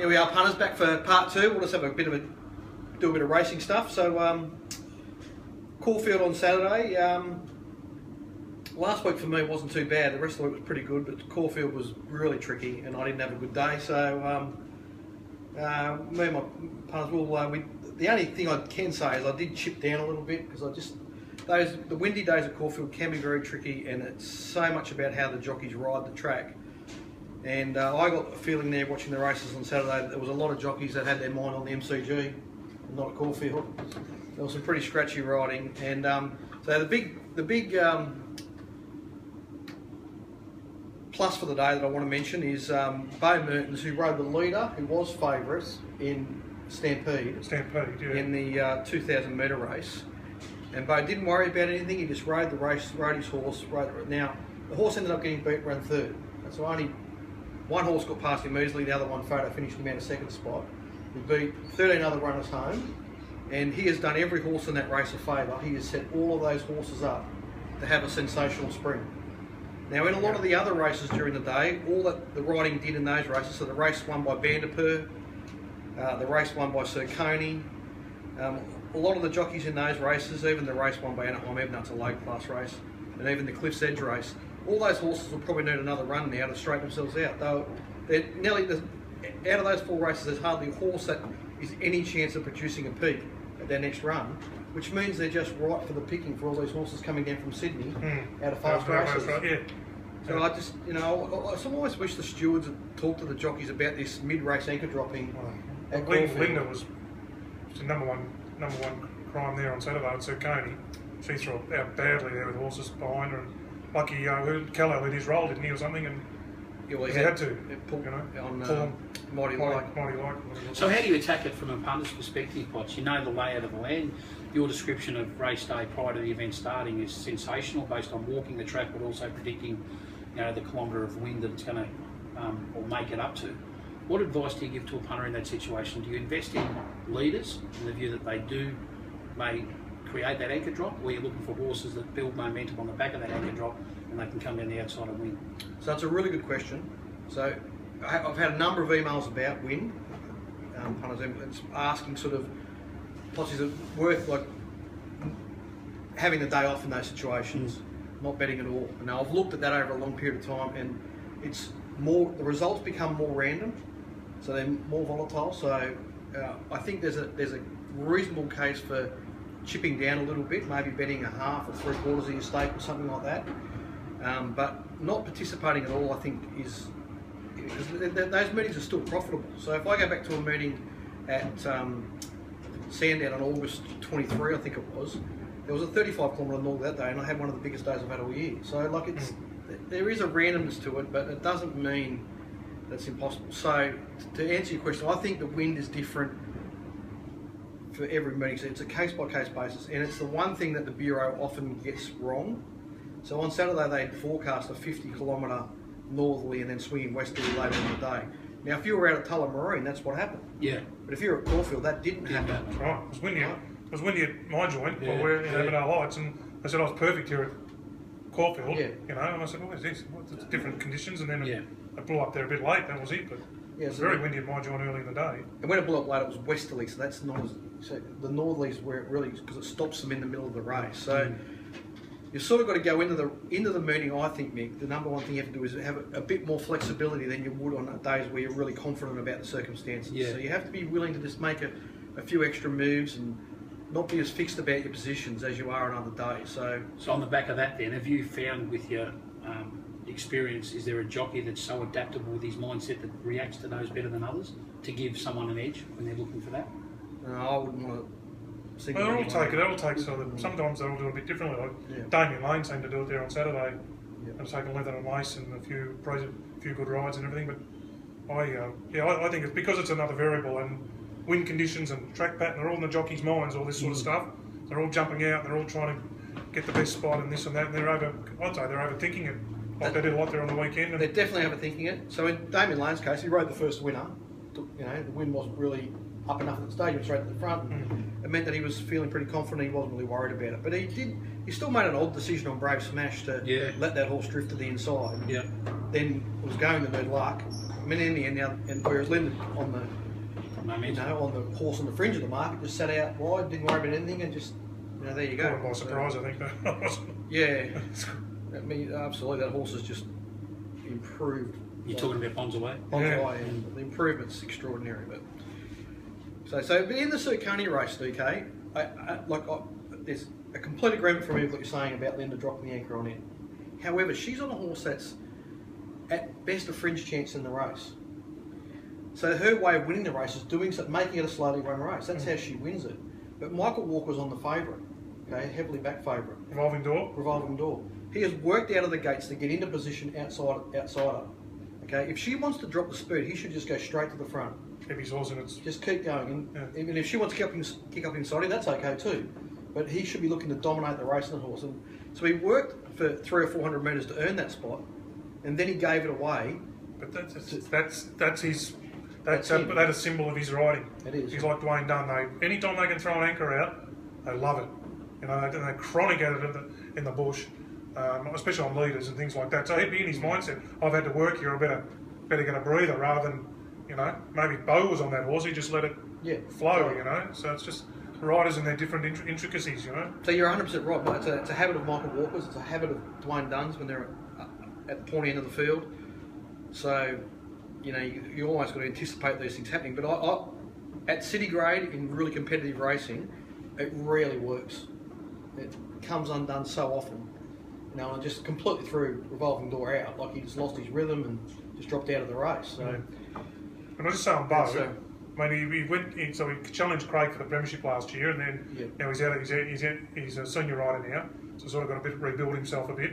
Here we are, punters, back for part two. We'll just have do a bit of racing stuff. So, Caulfield on Saturday. Last week for me wasn't too bad. The rest of the week was pretty good, but Caulfield was really tricky, and I didn't have a good day. So, me and my punters the only thing I can say is I did chip down a little bit because the windy days at Caulfield can be very tricky, and it's so much about how the jockeys ride the track. And I got a feeling there watching the races on Saturday that there was a lot of jockeys that had their mind on the MCG and not at Caulfield. There was some pretty scratchy riding, and so the big plus for the day that I want to mention is Bo Mertens, who rode the leader, who was favourite in Stampede, yeah. in the 2,000 metre race. And Bo didn't worry about anything. He just rode the race, rode his horse. Now the horse ended up getting beat round third. So only one horse got past him easily, the other one, Photo, finished him out a second spot. He beat 13 other runners home, and he has done every horse in that race a favour. He has set all of those horses up to have a sensational spring. Now, in a lot of the other races during the day, all that the riding did in those races, so the race won by Vanderpur, the race won by Sir Coney, a lot of the jockeys in those races, even the race won by Anaheim Ebnutt's a low class race, and even the Cliff's Edge race, all those horses will probably need another run now to straighten themselves out. Though they're out of those four races, there's hardly a horse that is any chance of producing a peak at their next run, which means they're just right for the picking for all these horses coming down from Sydney out of fast races. Right, yeah. So I just, I always wish the stewards had talked to the jockeys about this mid-race anchor dropping. Linda was the number one crime there on Saturday at Sir Coney. She threw out badly there with horses behind her. And lucky Callow led his roll, didn't he, or something? And he had to, on Mighty Mick. So how do you attack it from a punter's perspective, Potts? You know the layout of the land. Your description of race day prior to the event starting is sensational, based on walking the track, but also predicting, the kilometre of wind that it's going to or make it up to. What advice do you give to a punter in that situation? Do you invest in leaders in the view that they may create that anchor drop, or are you looking for horses that build momentum on the back of that anchor drop and they can come down the outside and win? So that's a really good question. So I've had a number of emails about wind, punters asking sort of, is it worth having the day off in those situations, not betting at all? And now I've looked at that over a long period of time, and the results become more random, so they're more volatile. So I think there's a reasonable case for chipping down a little bit, maybe betting a half or 3/4 of your stake or something like that, but not participating at all, I think, is because those meetings are still profitable. So if I go back to a meeting at Sandown on August 23, I think it was, there was a 35-kilometre north that day, and I had one of the biggest days I've had all year. So there is a randomness to it, but it doesn't mean that's impossible. So to answer your question, I think the wind is different for every meeting. So it's a case-by-case basis, and it's the one thing that the Bureau often gets wrong. So on Saturday they forecast a 50-kilometre northerly and then swinging westerly later in the day. Now if you were out at Tullamarine, that's what happened. Yeah. But if you're at Caulfield, that didn't happen. That's right. It was windy at my joint, while we're in Avondale Heights, and they said I was perfect here at Caulfield, and I said, what is this? It's different conditions, and then it blew up there a bit late, that was it, but it was very windy at my joint early in the day. And when it blew up late, it was westerly, so that's not as... So the northerlies where it really, because it stops them in the middle of the race. So you've sort of got to go into the meeting, I think, Mick. The number one thing you have to do is have a bit more flexibility than you would on days where you're really confident about the circumstances. Yeah. So you have to be willing to just make a few extra moves and not be as fixed about your positions as you are on other days. So on the back of that then, have you found with your experience, is there a jockey that's so adaptable with his mindset that reacts to those better than others to give someone an edge when they're looking for that? No, I wouldn't want to... Well, they'll take so that sometimes they'll do it a bit differently. Damien Lane seemed to do it there on Saturday, and take a leather and lace and a few good rides and everything. But I think it's because it's another variable, and wind conditions and track pattern are all in the jockeys' minds. All this sort of stuff. They're all jumping out. They're all trying to get the best spot and this and that. And I'd say they're overthinking it. Like they did a lot there on the weekend. They're definitely overthinking it. So in Damien Lane's case, he rode the first winner. The wind wasn't really up enough at the stage, he was straight to the front. It meant that he was feeling pretty confident, he wasn't really worried about it. But he still made an odd decision on Brave Smash to let that horse drift to the inside. Yeah. Then was going to need luck, I mean, in the end, and whereas Linda on the on the horse on the fringe of the market just sat out wide, didn't worry about anything, and just there you go. Caught him by surprise, I think. Yeah, I mean, absolutely, that horse has just improved. You're talking about Bonzaway? Bonzaway, and the improvement's extraordinary. But but in the Circoni race, DK, there's a complete agreement from me with what you're saying about Linda dropping the anchor on in. However, she's on a horse that's at best a fringe chance in the race. So her way of winning the race is doing something, making it a slowly run race. That's how she wins it. But Michael Walker's on the favourite, heavily back favourite. Revolving door? Revolving door. He has worked out of the gates to get into position outside her. Okay, if she wants to drop the speed, he should just go straight to the front. Keep his horse in its... Just keep going. And even if she wants to kick up inside him, that's okay too. But he should be looking to dominate the race on the horse. And so he worked for 300 or 400 metres to earn that spot, and then he gave it away. But that's his... That's a symbol of his riding. It is. He's like Dwayne Dunn. Anytime they can throw an anchor out, they love it. They're chronic at it in the bush, especially on leaders and things like that. So he'd be in his mindset, I've had to work here, I better get a breather, rather than, maybe Bo was on that horse, he just let it flow, So it's just riders and their different intricacies, So you're 100% right, mate. It's a habit of Michael Walker's, it's a habit of Dwayne Dunn's when they're at the pointy end of the field. So, you almost got to anticipate these things happening. But at city grade, in really competitive racing, it rarely works. It comes undone so often. And just completely threw revolving door out, like he just lost his rhythm and just dropped out of the race. So, and I just say on Bo, he challenged Craig for the premiership last year, and then now he's a senior rider now, so sort of got to rebuild himself a bit.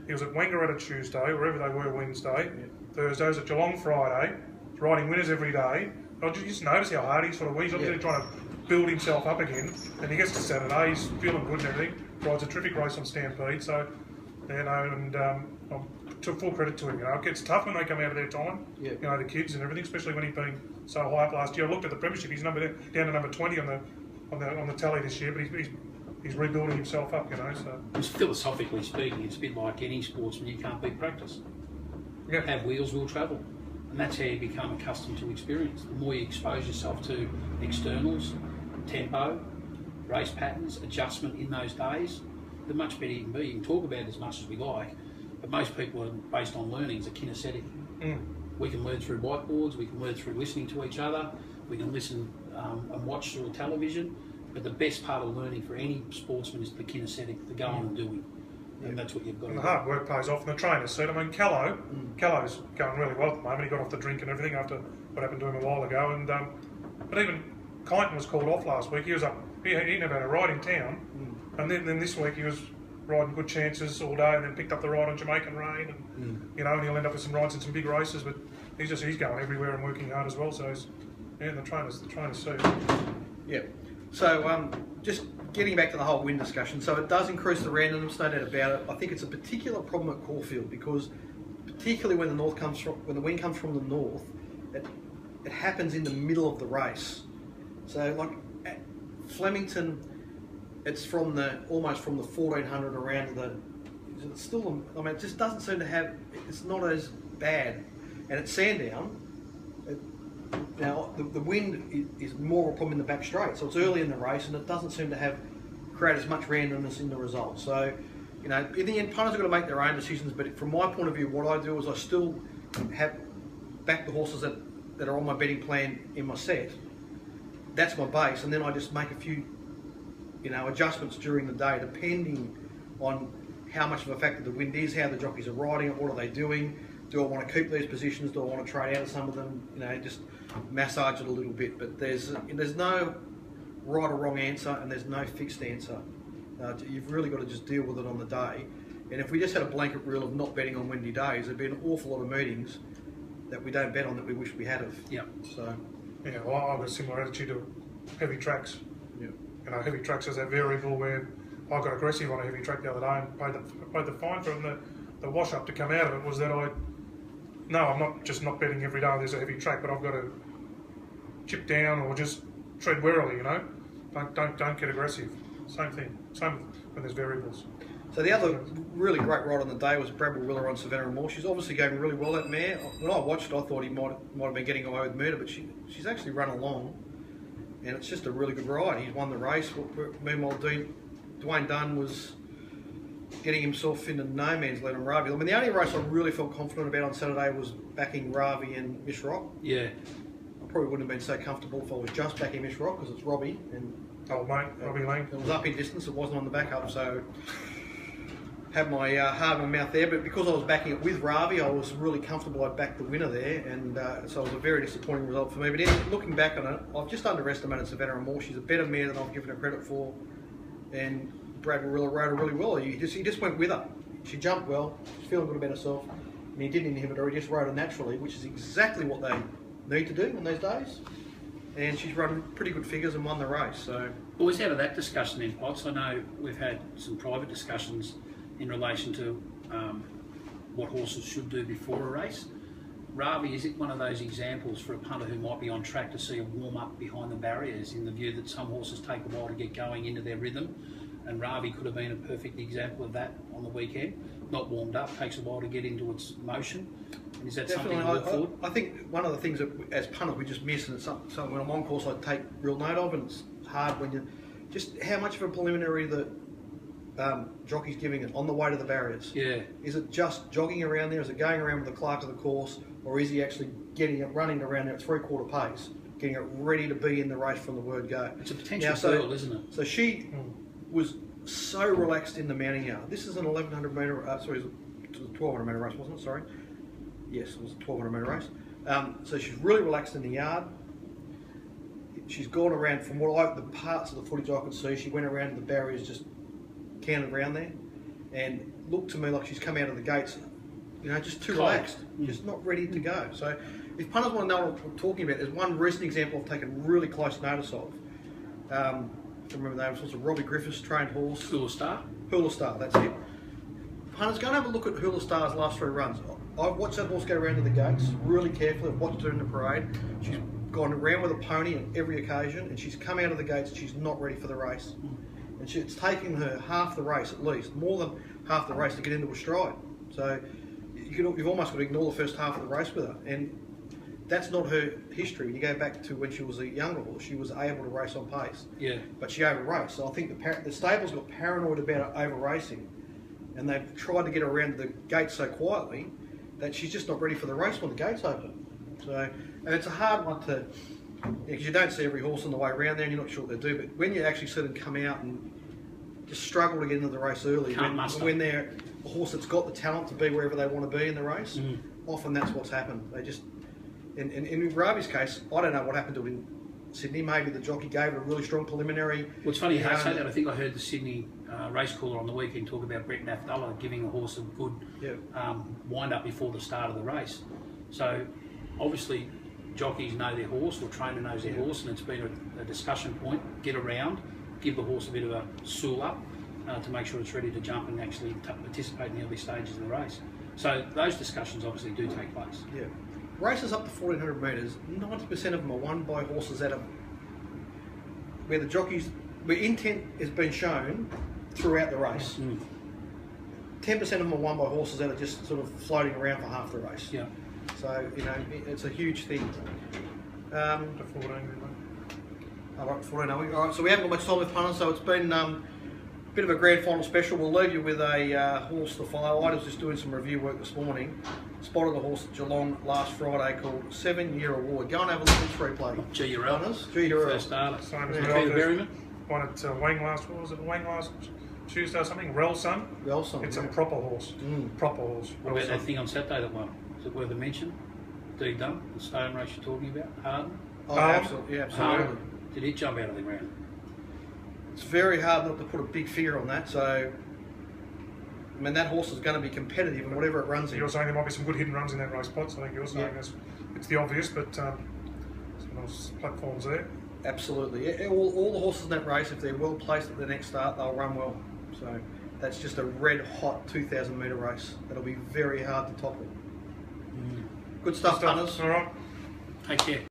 He was at Wangaratta Tuesday, wherever they were Wednesday. Thursday was at Geelong Friday. He's riding winners every day. I just notice how hard he's obviously trying to build himself up again. And he gets to Saturday, he's feeling good and everything. Rides a terrific race on Stampede. So, I took full credit to him. It gets tough when they come out of their time. The kids and everything, especially when he's been so high up last year. I looked at the premiership. He's down to number 20 on the tally this year, but he's rebuilding himself up. So. Philosophically speaking, it's a bit like any sportsman. You can't beat practice. Have wheels, will travel. And that's how you become accustomed to experience. The more you expose yourself to externals, tempo, race patterns, adjustment in those days, the much better you can be. You can talk about it as much as we like, but most people are based on learnings, are kinesthetic. We can learn through whiteboards, we can learn through listening to each other, we can listen and watch through television, but the best part of learning for any sportsman is the kinesthetic, the going and doing. And that's what you've got. And the hard work pays off, and the trainers said, Callo's going really well at the moment. He got off the drink and everything after what happened to him a while ago. And but even Kyneton was called off last week. He was up. He never had a ride in town, and then this week he was riding good chances all day, and then picked up the ride on Jamaican Rain, and and he'll end up with some rides in some big races. But he's going everywhere and working hard as well. So the trainers see. Yeah. So just getting back to the whole wind discussion, so it does increase the randomness, no doubt about it. I think it's a particular problem at Caulfield because, particularly when the wind comes from the north, it happens in the middle of the race. So like at Flemington, it's almost from the 1400 around to the. It's still, it just doesn't seem to have. It's not as bad, and at Sandown. Now, the wind is more of a problem in the back straight, so it's early in the race and it doesn't seem to create as much randomness in the result. So, in the end, punters have got to make their own decisions, but from my point of view, what I do is I still have back the horses that are on my betting plan in my set. That's my base, and then I just make a few, adjustments during the day, depending on how much of a factor the wind is, how the jockeys are riding it, what are they doing. Do I want to keep these positions? Do I want to trade out of some of them? Just massage it a little bit. But there's no right or wrong answer, and there's no fixed answer. You've really got to just deal with it on the day. And if we just had a blanket rule of not betting on windy days, there'd be an awful lot of meetings that we don't bet on that we wish we had of. Yeah. So. Yeah. Well, I've got a similar attitude to heavy tracks. Yeah. Heavy tracks has that variable where I got aggressive on a heavy track the other day and paid the fine for it. And the wash up to come out of it was that I'm not betting every day there's a heavy track, but I've got to chip down or just tread warily, Don't get aggressive. Same thing. Same when there's variables. So the other really great ride on the day was Brad Willer on Savannah and Moore. She's obviously going really well, that mare. When I watched it, I thought he might have been getting away with murder, but she's actually run along, and it's just a really good ride. He's won the race. Meanwhile, Dwayne Dunn was getting himself into no man's land on Ravi. I mean, the only race I really felt confident about on Saturday was backing Ravi and Miss Rock. Yeah. I probably wouldn't have been so comfortable if I was just backing Miss Rock, because it's Robbie. And oh, mate, Robbie Lane. It was up in distance, it wasn't on the backup, so had my heart in my mouth there. But because I was backing it with Ravi, I was really comfortable I'd backed the winner there, and so it was a very disappointing result for me. But anyway, looking back on it, I've just underestimated Savannah and Moore. She's a better mare than I've given her credit for, and Brad rode her really well. He just went with her. She jumped well, she's feeling good about herself, and he didn't inhibit her, he just rode her naturally, which is exactly what they need to do in these days. And she's run pretty good figures and won the race. So, boys, out of that discussion then, Potts, I know we've had some private discussions in relation to what horses should do before a race. Ravi, is it one of those examples for a punter who might be on track to see a warm-up behind the barriers, in the view that some horses take a while to get going into their rhythm, and Ravi could have been a perfect example of that on the weekend? Not warmed up, takes a while to get into its motion. And is that definitely something to look forward? I think one of the things that as punters we just miss, and it's something when I'm on course I take real note of, and it's hard when you just how much of a preliminary the jockey's giving it on the way to the barriers. Yeah. Is it just jogging around there? Is it going around with the clerk of the course, or is he actually getting it running around there at 3/4 pace, getting it ready to be in the race from the word go? It's a potential girl, isn't it? So she was so relaxed in the mounting yard. This is an 1100 metre, sorry, it was a 1200 metre race, wasn't it? Sorry. Yes, it was a 1200 metre race. So she's really relaxed in the yard. She's gone around, from what the parts of the footage I could see, she went around the barriers, just counted around there, and looked to me like she's come out of the gates, just too relaxed, just not ready to go. So if punters want to know what I'm talking about, there's one recent example I've taken really close notice of. I can't remember the name, it's a Robbie Griffiths trained horse. Hula Star? Hula Star, that's it. Punters, go and have a look at Hula Star's last 3 runs. I've watched that horse go around to the gates really carefully. I've watched her in the parade. She's gone around with a pony on every occasion, and she's come out of the gates, she's not ready for the race. And it's taken her half the race at least, more than half the race, to get into a stride. So you've almost got to ignore the first half of the race with her. And that's not her history. When you go back to when she was a younger horse, she was able to race on pace. Yeah. But she over-raced. So I think the stable's got paranoid about her over-racing, and they've tried to get her around the gate so quietly that she's just not ready for the race when the gates open. So, and it's a hard one to, because you don't see every horse on the way around there and you're not sure what they do, but when you actually see them come out and just struggle to get into the race early, when they're a horse that's got the talent to be wherever they want to be in the race, often that's what's happened. They just, in Ravi's case, I don't know what happened to it in Sydney. Maybe the jockey gave it a really strong preliminary. Well, it's funny how you say that. I think I heard the Sydney race caller on the weekend talk about Brett Nafdullah giving a horse a good wind-up before the start of the race. So, obviously, jockeys know their horse, or trainer knows their horse, and it's been a discussion point. Get around, give the horse a bit of a sool up to make sure it's ready to jump and actually participate in the early stages of the race. So those discussions obviously do take place. Yeah. Races up to 1400 metres, 90% of them are won by horses that are where the jockeys, where intent has been shown throughout the race. 10% of them are won by horses that are just sort of floating around for half the race. Yeah. So, it's a huge thing. To 14, all right, 14, are we? All right, so we haven't got much time with punters, so it's been a bit of a grand final special. We'll leave you with a horse to follow. I was just doing some review work this morning. Spotted a horse at Geelong last Friday called 7 Year Award. Go and have a look at the replay. G-Url. First starter. Same as Peter Berryman. One at Wang last, what was it, Wang last Tuesday or something? Relson. Relson. It's a proper horse. Proper horse. What about that thing on Saturday that won? Is it worth a mention? D Dunn, the stone race you're talking about? Harden? Oh, absolutely. Yeah, absolutely. Did it jump out of the ground? It's very hard not to put a big figure on that, so I mean that horse is going to be competitive in whatever it runs in. You're saying there might be some good hidden runs in that race, Potts. I think you're saying it's the obvious, but some nice platforms there. Absolutely. Yeah, all the horses in that race, if they're well placed at the next start, they'll run well. So that's just a red hot 2,000 metre race. That'll be very hard to topple. Good stuff, punters. All right. Take care.